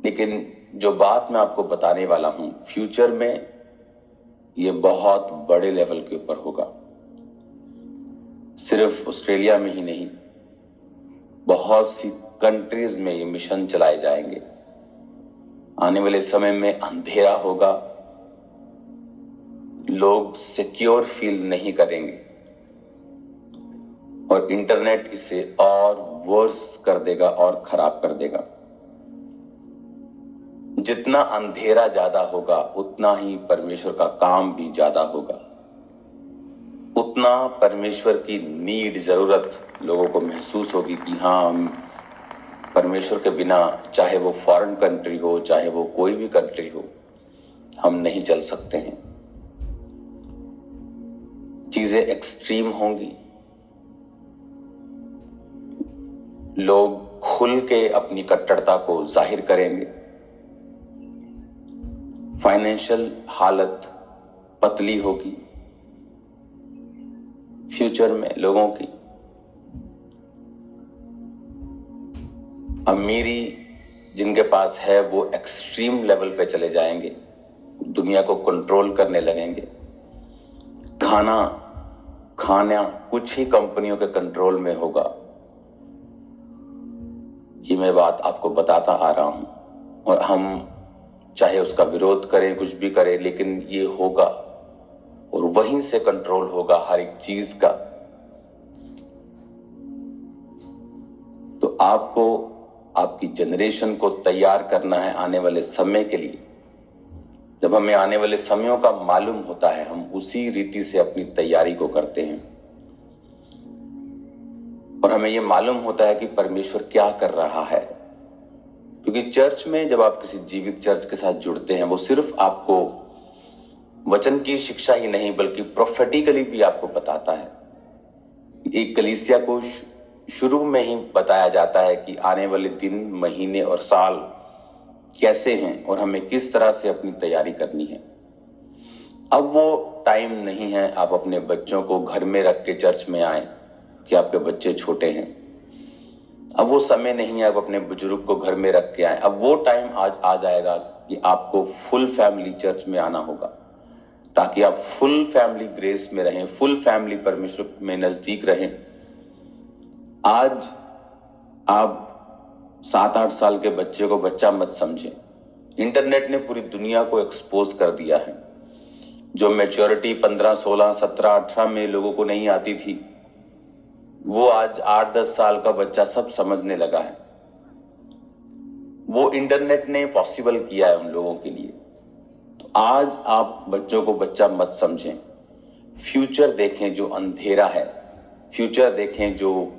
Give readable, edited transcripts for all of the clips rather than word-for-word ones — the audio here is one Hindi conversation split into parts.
लेकिन जो बात मैं आपको बताने वाला हूं, फ्यूचर में ये बहुत बड़े लेवल के ऊपर होगा। सिर्फ ऑस्ट्रेलिया में ही नहीं, बहुत सी कंट्रीज में ये मिशन चलाए जाएंगे। आने वाले समय में अंधेरा होगा, लोग सिक्योर फील नहीं करेंगे और इंटरनेट इसे और वर्स कर देगा और खराब कर देगा। जितना अंधेरा ज्यादा होगा उतना ही परमेश्वर का काम भी ज्यादा होगा, उतना परमेश्वर की नीड, जरूरत लोगों को महसूस होगी कि हाँ, हम परमेश्वर के बिना, चाहे वो फॉरेन कंट्री हो, चाहे वो कोई भी कंट्री हो, हम नहीं चल सकते हैं। चीजें एक्सट्रीम होंगी, लोग खुल के अपनी कट्टरता को जाहिर करेंगे, फाइनेंशियल हालत पतली होगी फ्यूचर में लोगों की। अमीरी जिनके पास है वो एक्सट्रीम लेवल पे चले जाएंगे, दुनिया को कंट्रोल करने लगेंगे। खाना कुछ ही कंपनियों के कंट्रोल में होगा। ये मैं बात आपको बताता आ रहा हूं और हम चाहे उसका विरोध करें, कुछ भी करें, लेकिन ये होगा और वहीं से कंट्रोल होगा हर एक चीज का। तो आपको आपकी जनरेशन को तैयार करना है आने वाले समय के लिए। जब हमें आने वाले समयों का मालूम होता है, हम उसी रीति से अपनी तैयारी को करते हैं और हमें यह मालूम होता है कि परमेश्वर क्या कर रहा है। क्योंकि चर्च में जब आप किसी जीवित चर्च के साथ जुड़ते हैं, वो सिर्फ आपको वचन की शिक्षा ही नहीं बल्कि प्रोफेटिकली भी आपको बताता है। एक कलीसिया को शुरू में ही बताया जाता है कि आने वाले दिन, महीने और साल कैसे हैं और हमें किस तरह से अपनी तैयारी करनी है। अब वो टाइम नहीं है आप अपने बच्चों को घर में रख के चर्च में आए कि आपके बच्चे छोटे हैं। अब वो समय नहीं है आप अपने बुजुर्ग को घर में रख के आए। अब वो टाइम आज आ जाएगा कि आपको फुल फैमिली चर्च में आना होगा, ताकि आप फुल फैमिली ग्रेस में रहें, फुल फैमिली परमेश्वर में नजदीक रहें। आज आप 7-8 साल के बच्चे को बच्चा मत समझें। इंटरनेट ने पूरी दुनिया को एक्सपोज कर दिया है। जो मैच्योरिटी 15, 16, 17, 18 में लोगों को नहीं आती थी, वो आज 8-10 साल का बच्चा सब समझने लगा है। वो इंटरनेट ने पॉसिबल किया है उन लोगों के लिए। तो आज आप बच्चों को बच्चा मत समझें, फ्यूचर देखें जो अंधेरा है, फ्यूचर देखें जो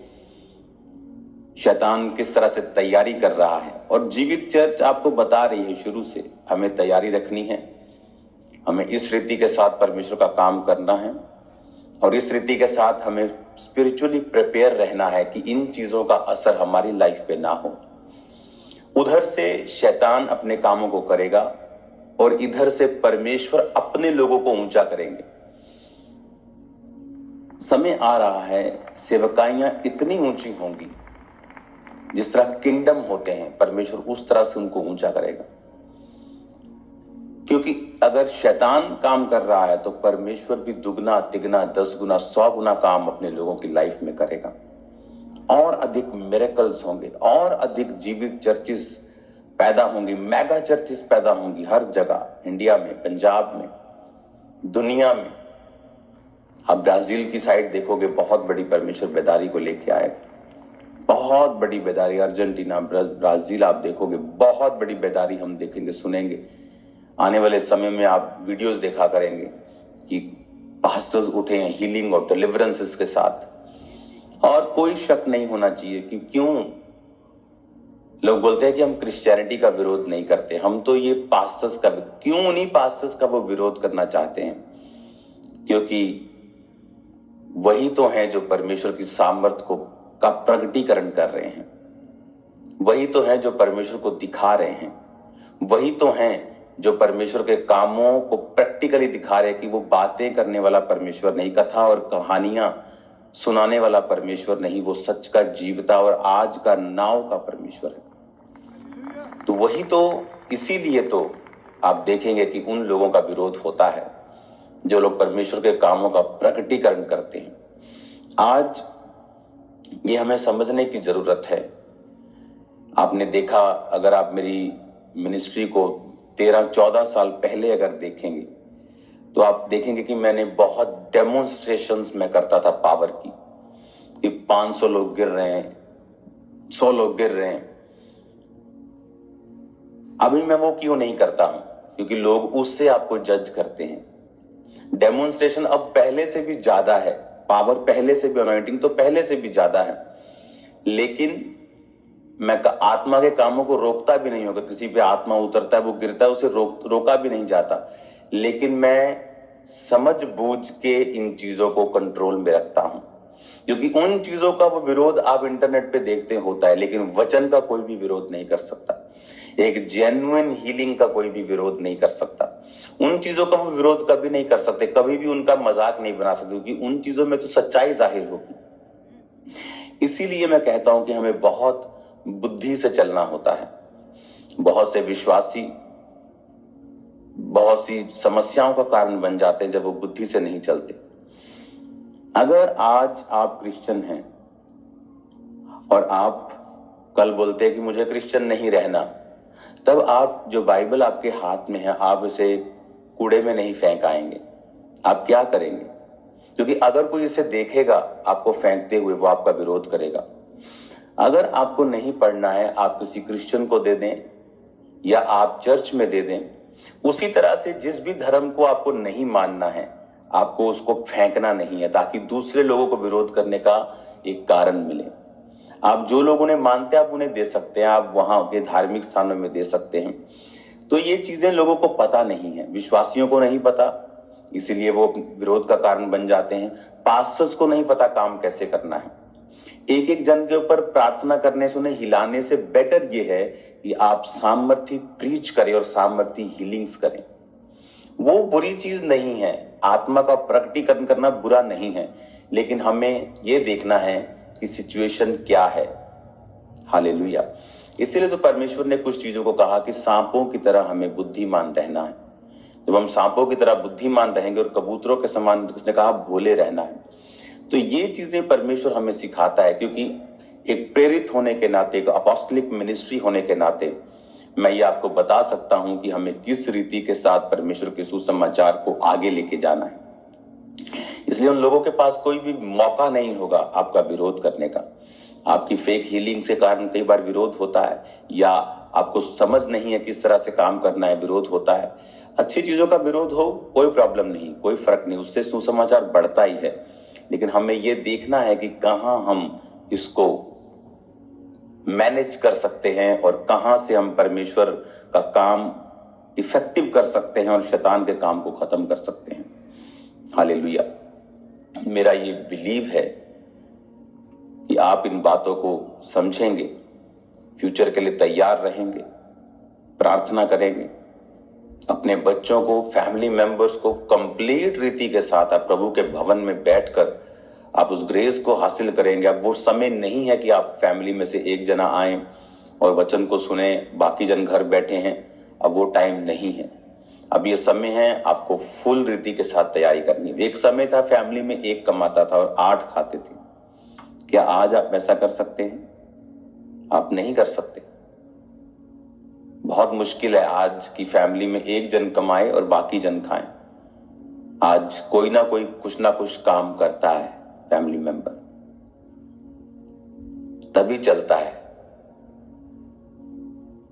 शैतान किस तरह से तैयारी कर रहा है। और जीवित चर्च आपको बता रही है शुरू से हमें तैयारी रखनी है, हमें इस रीति के साथ परमेश्वर का काम करना है और इस रीति के साथ हमें स्पिरिचुअली प्रिपेयर रहना है कि इन चीजों का असर हमारी लाइफ पे ना हो। उधर से शैतान अपने कामों को करेगा और इधर से परमेश्वर अपने लोगों को ऊंचा करेंगे। समय आ रहा है, सेवकाइयां इतनी ऊंची होंगी, जिस तरह किंगडम होते हैं, परमेश्वर उस तरह से उनको ऊंचा करेगा। क्योंकि अगर शैतान काम कर रहा है तो परमेश्वर भी दुगना, तिगना, 10 गुना, 100 गुना काम अपने लोगों की लाइफ में करेगा। और अधिक मिरेकल्स होंगे, और अधिक जीवित चर्चेस पैदा होंगी, मेगा चर्चेस पैदा होंगी हर जगह, इंडिया में, पंजाब में, दुनिया में। आप ब्राजील की साइड देखोगे, बहुत बड़ी परमेश्वर बेदारी को लेके आए, बहुत बड़ी बेदारी। अर्जेंटीना, ब्राजील आप देखोगे, बहुत बड़ी बेदारी हम देखेंगे, सुनेंगे। आने वाले समय में आप वीडियोस देखा करेंगे कि पास्टर्स उठे हैं हीलिंग और डिलीवरेंसेस के साथ। और कोई शक नहीं होना चाहिए कि क्यों लोग बोलते हैं कि हम क्रिश्चियनिटी का विरोध नहीं करते, हम तो ये पास्टर्स का, क्यों नहीं पास्टर्स का वो विरोध करना चाहते हैं? क्योंकि वही तो हैं जो परमेश्वर की सामर्थ को का प्रगटीकरण कर रहे हैं, वही तो हैं जो परमेश्वर को दिखा रहे हैं, वही तो हैं जो परमेश्वर के कामों को प्रैक्टिकली दिखा रहे हैं कि वो बातें करने वाला परमेश्वर नहीं, कथा और कहानियां सुनाने वाला परमेश्वर नहीं, वो सच का, जीवता और आज का नाव का परमेश्वर है। तो वही तो, इसीलिए तो आप देखेंगे कि उन लोगों का विरोध होता है जो लोग परमेश्वर के कामों का प्रकटीकरण करते हैं। आज ये हमें समझने की जरूरत है। आपने देखा, अगर आप मेरी मिनिस्ट्री को 13-14 साल पहले अगर देखेंगे तो आप देखेंगे कि मैंने बहुत डेमोन्स्ट्रेशंस में करता था पावर की, कि 500 लोग गिर रहे हैं, 100 लोग गिर रहे हैं। अभी मैं वो क्यों नहीं करता हूं? क्योंकि लोग उससे आपको जज करते हैं। डेमोन्स्ट्रेशन अब पहले से भी ज्यादा है, पावर पहले से भी, अनॉइंटिंग तो पहले से भी ज्यादा है, लेकिन मैं आत्मा के कामों को रोकता भी नहीं होगा। किसी पे आत्मा उतरता है, वो गिरता है, उसे रोका भी नहीं जाता, लेकिन मैं समझ बूझ के इन चीजों को कंट्रोल में रखता हूं। क्योंकि उन चीजों का वो विरोध आप इंटरनेट पे देखते होता है, लेकिन वचन का कोई भी विरोध नहीं कर सकता। एक जेन्युइन हीलिंग का कोई भी विरोध नहीं कर सकता। उन चीजों का वो विरोध कभी नहीं कर सकते, कभी भी उनका मजाक नहीं बना सकते, क्योंकि उन चीजों में तो सच्चाई जाहिर होगी। इसीलिए मैं कहता हूं कि हमें बहुत बुद्धि से चलना होता है। बहुत से विश्वासी बहुत सी समस्याओं का कारण बन जाते हैं जब वो बुद्धि से नहीं चलते। अगर आज आप क्रिश्चियन हैं और आप कल बोलते हैं कि मुझे क्रिश्चियन नहीं रहना, तब आप जो बाइबल आपके हाथ में है, आप इसे कूड़े में नहीं फेंक आएंगे। आप क्या करेंगे? क्योंकि अगर कोई इसे देखेगा आपको फेंकते हुए, वो आपका विरोध करेगा। अगर आपको नहीं पढ़ना है, आप किसी क्रिश्चियन को दे दें या आप चर्च में दे दें। उसी तरह से जिस भी धर्म को आपको नहीं मानना है, आपको उसको फेंकना नहीं है, ताकि दूसरे लोगों को विरोध करने का एक कारण मिले। आप जो लोग उन्हें मानते हैं आप उन्हें दे सकते हैं, आप वहां के धार्मिक स्थानों में दे सकते हैं। तो ये चीजें लोगों को पता नहीं है, विश्वासियों को नहीं पता, इसीलिए वो विरोध का कारण बन जाते हैं। पास्टर्स को नहीं पता काम कैसे करना है। एक एक जन के ऊपर प्रार्थना करने से, उन्हें हिलाने से बेटर ये है कि आप सामर्थ्य प्रीच करें और सामर्थ्य हीलिंग्स करें। वो बुरी चीज नहीं है, आत्मा का प्रकटीकरण करना बुरा नहीं है, लेकिन हमें यह देखना है कि सिचुएशन क्या है। हालेलुया। इसीलिए तो परमेश्वर ने कुछ चीजों को कहा कि सांपों की तरह हमें बुद्धिमान रहना है। जब हम सांपों की तरह बुद्धिमान रहेंगे और कबूतरों के समान, उसने कहा, भोले रहना है। तो ये चीजें परमेश्वर हमें सिखाता है, क्योंकि एक प्रेरित होने के नाते, एक अपोस्टलिक मिनिस्ट्री होने के नाते मैं ये आपको बता सकता हूं कि हमें किस रीति के साथ परमेश्वर के सुसमाचार को आगे लेके जाना है। इसलिए उन लोगों के पास कोई भी मौका नहीं होगा आपका विरोध करने का। आपकी फेक हीलिंग के कारण कई बार विरोध होता है, या आपको समझ नहीं है किस तरह से काम करना है, विरोध होता है। अच्छी चीजों का विरोध हो, कोई प्रॉब्लम नहीं, कोई फर्क नहीं, उससे सुसमाचार बढ़ता ही है। लेकिन हमें यह देखना है कि कहां हम इसको मैनेज कर सकते हैं और कहां से हम परमेश्वर का काम इफेक्टिव कर सकते हैं और शैतान के काम को खत्म कर सकते हैं। हालेलुया। मेरा ये बिलीव है कि आप इन बातों को समझेंगे, फ्यूचर के लिए तैयार रहेंगे, प्रार्थना करेंगे, अपने बच्चों को, फैमिली मेंबर्स को कंप्लीट रीति के साथ आप प्रभु के भवन में बैठकर आप उस ग्रेस को हासिल करेंगे। अब वो समय नहीं है कि आप फैमिली में से एक जना आए और वचन को सुने, बाकी जन घर बैठे हैं। अब वो टाइम नहीं है। अब ये समय है आपको फुल रीति के साथ तैयारी करनी है। एक समय था फैमिली में एक कमाता था और 8 खाते थे। क्या आज आप ऐसा कर सकते हैं? आप नहीं कर सकते। बहुत मुश्किल है आज की फैमिली में एक जन कमाए और बाकी जन खाएं। आज कोई ना कोई कुछ ना कुछ काम करता है, फैमिली मेंबर, तभी चलता है।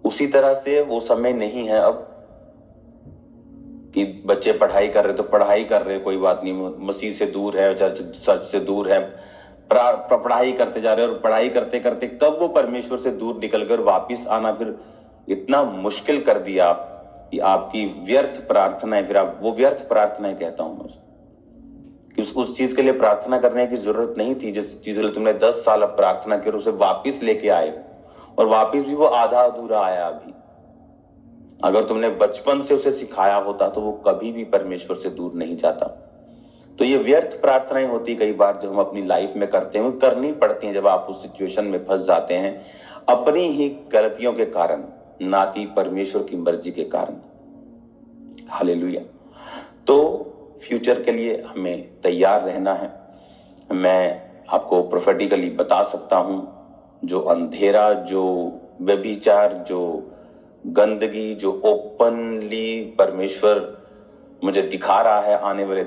उसी तरह से वो समय नहीं है अब कि बच्चे पढ़ाई कर रहे तो पढ़ाई कर रहे, कोई बात नहीं, मसीह से दूर है, चर्च से दूर है, पढ़ाई करते जा रहे हैं, और पढ़ाई करते करते कब वो परमेश्वर से दूर निकल कर वापिस आना फिर इतना मुश्किल कर दिया आप कि आपकी व्यर्थ प्रार्थनाएं, फिर आप वो व्यर्थ प्रार्थनाएं कहता हूं मैं कि उस चीज के लिए प्रार्थना करने की जरूरत नहीं थी। जिस चीज के लिए तुमने 10 साल अब प्रार्थना की और उसे वापिस लेके आए, और वापिस भी वो आधा अधूरा आया। अभी अगर तुमने बचपन से उसे सिखाया होता तो वो कभी भी परमेश्वर से दूर नहीं जाता। तो ये व्यर्थ प्रार्थनाएं होती कई बार जो हम अपनी लाइफ में करते हैं, वो करनी पड़ती हैं जब आप उस सिचुएशन में फंस जाते हैं अपनी ही गलतियों के कारण। ना कि परमेश्वर की मर्जी के कारण। हालेलुया। तो फ्यूचर के लिए हमें तैयार रहना है। मैं आपको प्रोफेटिकली बता सकता हूं, जो अंधेरा, जो व्यभिचार, जो गंदगी, जो ओपनली परमेश्वर मुझे दिखा रहा है, आने वाले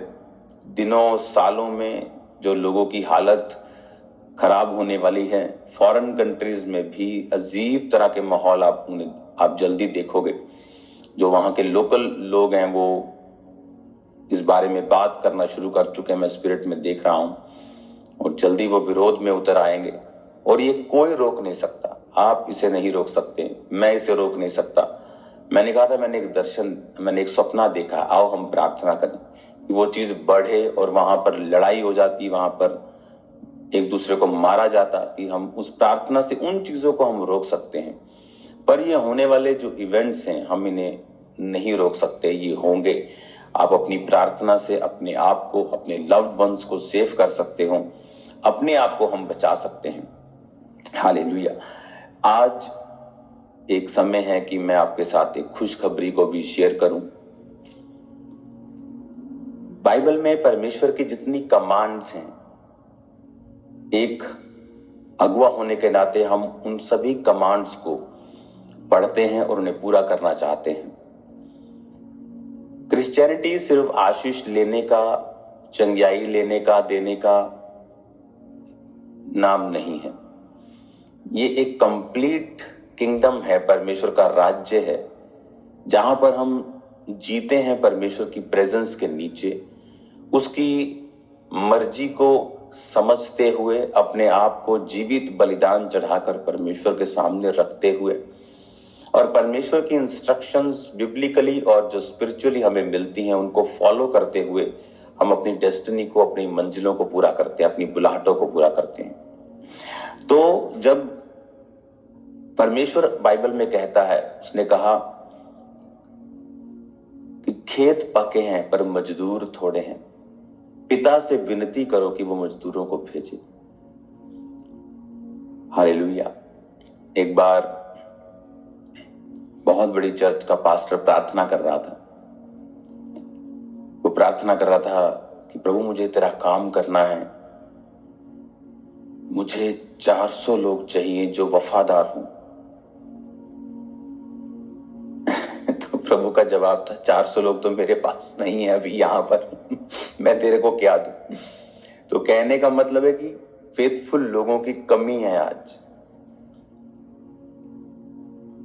दिनों सालों में जो लोगों की हालत खराब होने वाली है। फॉरेन कंट्रीज में भी अजीब तरह के माहौल आप जल्दी देखोगे। जो वहां के लोकल लोग हैं वो इस बारे में बात करना शुरू कर चुके हैं, मैं स्पिरिट में देख रहा हूं, और जल्दी वो विरोध में उतर आएंगे। और ये कोई रोक नहीं सकता, आप इसे नहीं रोक सकते, मैं इसे रोक नहीं सकता। मैंने कहा था, मैंने एक सपना देखा, आओ हम प्रार्थना करें कि वो चीज बढ़े और वहां पर लड़ाई हो जाती, वहां पर एक दूसरे को मारा जाता, कि हम उस प्रार्थना से उन चीजों को हम रोक सकते हैं। पर ये होने वाले जो इवेंट्स हैं, हम इन्हें नहीं रोक सकते, ये होंगे। आप अपनी प्रार्थना से अपने आप को, अपने लव्ड वंस को सेव कर सकते हो, अपने आप को हम बचा सकते हैं। हालेलुया। आज एक समय है कि मैं आपके साथ एक खुशखबरी को भी शेयर करूं। बाइबल में परमेश्वर की जितनी कमांड्स हैं, एक अगुआ होने के नाते हम उन सभी कमांड्स को पढ़ते हैं और उन्हें पूरा करना चाहते हैं। क्रिश्चियनिटी सिर्फ आशीष लेने का, चंगियाई लेने का, देने का नाम नहीं है। ये एक कंप्लीट किंगडम है, परमेश्वर का राज्य है, जहां पर हम जीते हैं परमेश्वर की प्रेजेंस के नीचे, उसकी मर्जी को समझते हुए, अपने आप को जीवित बलिदान चढ़ाकर परमेश्वर के सामने रखते हुए, और परमेश्वर की इंस्ट्रक्शंस बिब्लिकली और जो स्पिरिचुअली हमें मिलती हैं उनको फॉलो करते हुए हम अपनी डेस्टिनी को, अपनी मंजिलों को पूरा करते हैं, अपनी बुलाहटों को पूरा करते हैं। तो जब परमेश्वर बाइबल में कहता है, उसने कहा कि खेत पके हैं पर मजदूर थोड़े हैं, पिता से विनती करो कि वो मजदूरों को भेजे। हालेलुया। एक बार बहुत बड़ी चर्च का पास्टर प्रार्थना कर रहा था। वो प्रार्थना कर रहा था कि प्रभु मुझे तेरा काम करना है, मुझे 400 लोग चाहिए जो वफादार हों। तो प्रभु का जवाब था, 400 लोग तो मेरे पास नहीं है अभी यहां पर, मैं तेरे को क्या दूं। तो कहने का मतलब है कि फेथफुल लोगों की कमी है आज।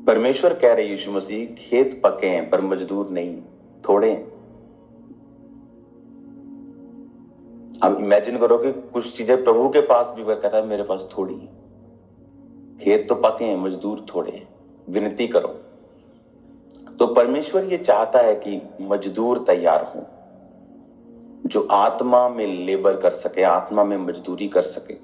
परमेश्वर कह रहे यीशु मसीह, खेत पके हैं पर मजदूर नहीं, थोड़े हैं। अब इमेजिन करो कि कुछ चीजें प्रभु के पास भी, वह कहता है मेरे पास थोड़ी है। खेत तो पके हैं, मजदूर थोड़े हैं, विनती करो। तो परमेश्वर ये चाहता है कि मजदूर तैयार हो, जो आत्मा में लेबर कर सके, आत्मा में मजदूरी कर सके,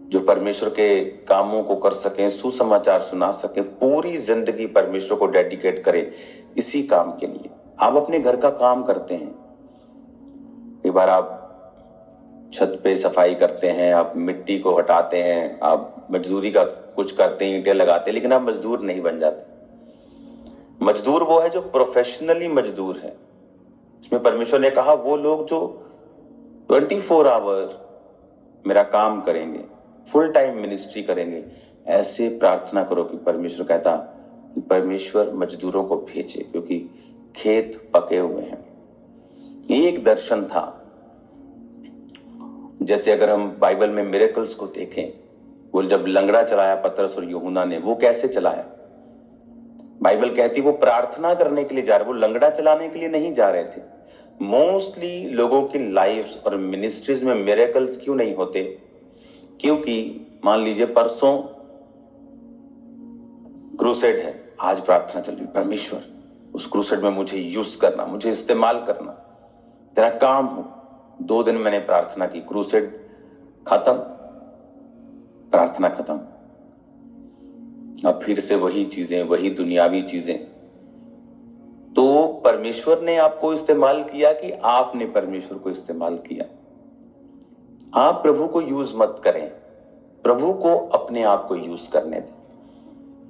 जो परमेश्वर के कामों को कर सके, सुसमाचार सुना सके, पूरी जिंदगी परमेश्वर को डेडिकेट करे इसी काम के लिए। आप अपने घर का काम करते हैं, कई बार आप छत पे सफाई करते हैं, आप मिट्टी को हटाते हैं, आप मजदूरी का कुछ करते हैं, ईंटें लगाते हैं, लेकिन आप मजदूर नहीं बन जाते। मजदूर वो है जो प्रोफेशनली मजदूर है। इसमें परमेश्वर ने कहा वो लोग जो 24 आवर मेरा काम करेंगे, फुल टाइम मिनिस्ट्री करेंगे, ऐसे प्रार्थना करो कि परमेश्वर कहता कि परमेश्वर मजदूरों को भेजे, क्योंकि खेत पके हुए हैं। ये एक दर्शन था। जैसे अगर हम बाइबल में मिरेकल्स को देखें, वो जब लंगड़ा चलाया पतरस और यूहन्ना ने, वो कैसे चलाया? बाइबल कहती वो प्रार्थना करने के लिए जा रहे, वो लंगड़ा चलाने के लिए नहीं जा रहे थे। मोस्टली लोगों की लाइफ्स और मिनिस्ट्रीज में मिरेकल्स क्यों नहीं होते? क्योंकि मान लीजिए परसों क्रूसेड है, आज प्रार्थना चल रही, परमेश्वर उस क्रूसेड में मुझे यूज करना, मुझे इस्तेमाल करना, तेरा काम हो। 2 दिन मैंने प्रार्थना की, क्रूसेड खत्म, प्रार्थना खत्म, अब फिर से वही चीजें, वही दुनियावी चीजें। तो परमेश्वर ने आपको इस्तेमाल किया कि आपने परमेश्वर को इस्तेमाल किया? आप प्रभु को यूज मत करें, प्रभु को अपने आप को यूज करने दें।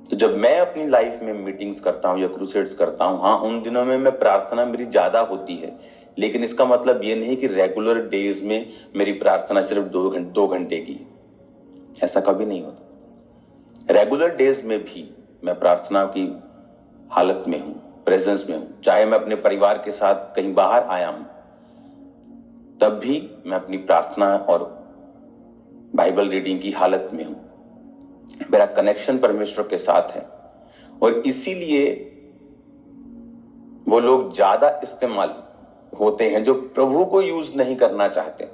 तो जब मैं अपनी लाइफ में मीटिंग्स करता हूँ या क्रूसेड्स करता हूँ, हाँ उन दिनों में मैं प्रार्थना मेरी ज्यादा होती है, लेकिन इसका मतलब ये नहीं कि रेगुलर डेज में मेरी प्रार्थना सिर्फ 2 घंटे की है। ऐसा कभी नहीं होता। रेगुलर डेज में भी मैं प्रार्थना की हालत में हूं, प्रेजेंस में हूं। चाहे मैं अपने परिवार के साथ कहीं बाहर आया हूं, तब भी मैं अपनी प्रार्थना और बाइबल रीडिंग की हालत में हूं। मेरा कनेक्शन परमेश्वर के साथ है, और इसीलिए वो लोग ज्यादा इस्तेमाल होते हैं जो प्रभु को यूज नहीं करना चाहते।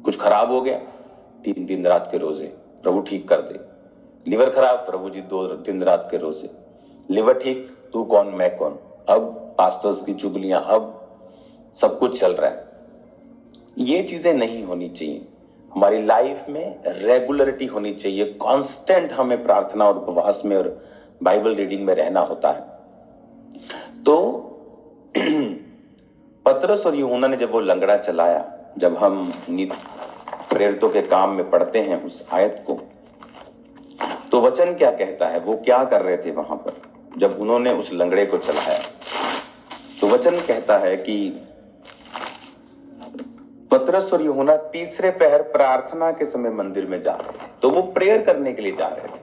कुछ खराब हो गया, 3 रात के रोजे, प्रभु ठीक कर दे। लिवर खराब, प्रभु जी 2 रात के रोजे। लिवर ठीक, तू कौन मैं कौन। अब पास्टर्स की चुगलियां, अब सब कुछ चल रहा है। ये चीजें नहीं होनी चाहिए। हमारी लाइफ में रेगुलरिटी होनी चाहिए। कांस्टेंट हमें प्रार्थना और उपवास में और बाइबल रीडिंग में रहना होता है। तो पतरस और यूहन्ना ने जब वो लंगड़ा चलाया, जब हम प्रेरितों के काम में पढ़ते हैं उस आयत को, तो वचन क्या कहता है, वो क्या कर रहे थे वहां पर जब उन्होंने उस लंगड़े को चलाया। तो वचन कहता है कि पतरस और यूहन्ना तीसरे पहर प्रार्थना के समय मंदिर में जा रहे थे। तो वो प्रेयर करने के लिए जा रहे थे,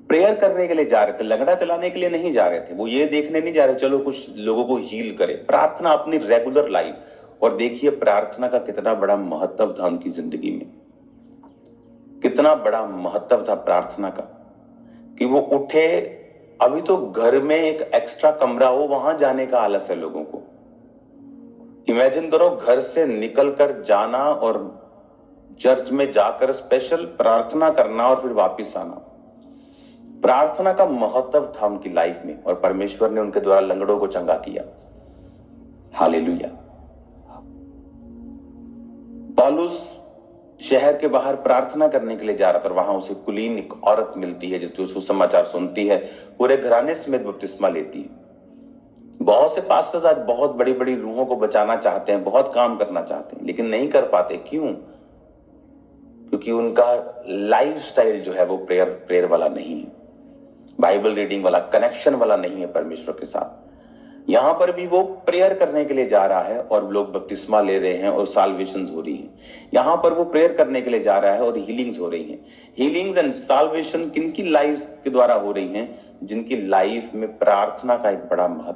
प्रेयर करने के लिए जा रहे थे, लंगड़ा चलाने के लिए नहीं जा रहे थे। वो ये देखने नहीं जा रहे चलो कुछ लोगों को हील करे। प्रार्थना अपनी रेगुलर लाइफ। और देखिए प्रार्थना का कितना बड़ा महत्व था उनकी जिंदगी में, कितना बड़ा महत्व था प्रार्थना का, कि वो उठे, अभी तो घर में एक एक्स्ट्रा कमरा हो, वहां जाने का आलस है लोगों को। इमेजिन करो घर से निकलकर जाना और चर्च में जाकर स्पेशल प्रार्थना करना और फिर वापस आना। प्रार्थना का महत्व था उनकी लाइफ में, और परमेश्वर ने उनके द्वारा लंगड़ों को चंगा किया। हालेलुया। पौलुस शहर के बाहर प्रार्थना करने के लिए जा रहा था, और वहां उसे कुलीन एक औरत मिलती है जो सुसमाचार सुनती है, पूरे घराने समेत बपतिस्मा लेती है। बहुत से पास्टर्स आज बहुत बड़ी बड़ी रूहों को बचाना चाहते हैं, बहुत काम करना चाहते हैं, लेकिन नहीं कर पाते। क्यों? क्योंकि उनका लाइफस्टाइल जो है वो प्रेयर वाला नहीं है, बाइबल रीडिंग वाला, कनेक्शन वाला नहीं है परमेश्वर के साथ। यहां पर भी वो प्रेयर करने के लिए जा रहा है और लोग बपतिस्मा ले रहे हैं और साल्वेशंस हो रही है। यहां पर वो प्रेयर करने के लिए जा रहा है और हीलिंग्स हो रही हैं। हीलिंग्स एंड साल्वेशन किनकी लाइफ के द्वारा हो रही हैं? जिनकी लाइफ में प्रार्थना का एक बड़ा महत्व